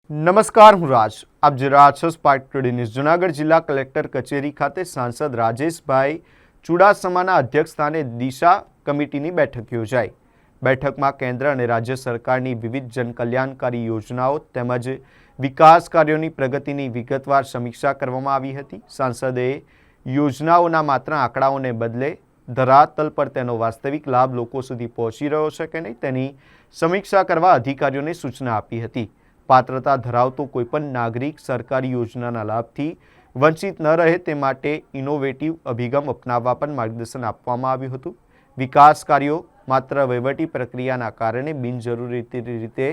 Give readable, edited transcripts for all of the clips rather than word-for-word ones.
નમસ્કાર, હું રાજ. આપ જોઈ રહ્યા છો સ્પાર્ક ટુડે ન્યૂઝ. જૂનાગઢ જિલ્લા કલેક્ટર કચેરી ખાતે સાંસદ રાજેશભાઈ ચુડાસમાના અધ્યક્ષસ્થાને દિશા કમિટીની બેઠક યોજાઈ. બેઠકમાં કેન્દ્ર અને રાજ્ય સરકારની વિવિધ જનકલ્યાણકારી યોજનાઓ તેમજ વિકાસ કાર્યોની પ્રગતિની વિગતવાર સમીક્ષા કરવામાં આવી હતી. સાંસદે યોજનાઓના માત્ર આંકડાઓને બદલે ધરાતલ પર તેનો વાસ્તવિક લાભ લોકો સુધી પહોંચી રહ્યો છે કે નહીં તેની સમીક્ષા કરવા અધિકારીઓને સૂચના આપી હતી. પાત્રતા ધરાવતો કોઈપણ નાગરિક સરકારી યોજનાના લાભથી વંચિત ન રહે તે માટે ઇનોવેટિવ અભિગમ અપનાવવા પણ માર્ગદર્શન આપવામાં આવ્યું હતું. વિકાસ કાર્યો માત્ર વહીવટી પ્રક્રિયાના કારણે બિનજરૂરી રીતે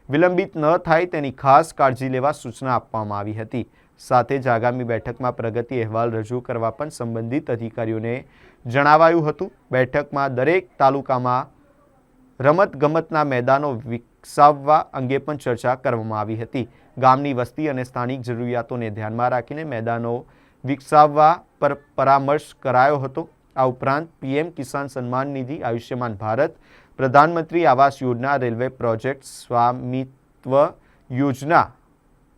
વિલંબિત ન થાય તેની ખાસ કાળજી લેવા સૂચના આપવામાં આવી હતી. સાથે જ આગામી બેઠકમાં પ્રગતિ અહેવાલ રજૂ કરવા પણ સંબંધિત અધિકારીઓને જણાવાયું હતું. બેઠકમાં દરેક તાલુકામાં રમતગમતના મેદાનો વિકસાવવા અંગે પણ ચર્ચા કરવામાં આવી હતી. ગામની વસ્તી અને સ્થાનિક જરૂરિયાતોને ધ્યાનમાં રાખીને મેદાનો વિકસાવવા પર પરામર્શ કરાયો હતો. આ ઉપરાંત પીએમ કિસાન સન્માન નિધિ, આયુષ્યમાન ભારત, પ્રધાનમંત્રી આવાસ યોજના, રેલવે પ્રોજેક્ટ, સ્વામિત્વ યોજના,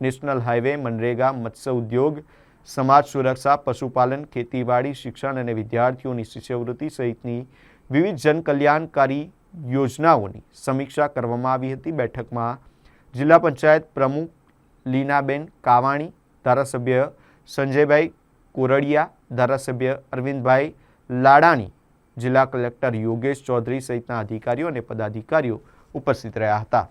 નેશનલ હાઈવે, મનરેગા, મત્સ્ય ઉદ્યોગ, સમાજ સુરક્ષા, પશુપાલન, ખેતીવાડી, શિક્ષણ અને વિદ્યાર્થીઓની શિષ્યવૃત્તિ સહિતની વિવિધ જનકલ્યાણકારી યોજનાઓની સમીક્ષા કરવામાં આવી હતી. બેઠકમાં જિલ્લા પંચાયત પ્રમુખ લીનાબેન કાવાણી, ધારાસભ્ય સંજયભાઈ કોરડિયા, ધારાસભ્ય અરવિંદભાઈ લાડાણી, જિલ્લા કલેક્ટર યોગેશ ચૌધરી સહિતના અધિકારીઓ અને પદાધિકારીઓ ઉપસ્થિત રહ્યા હતા.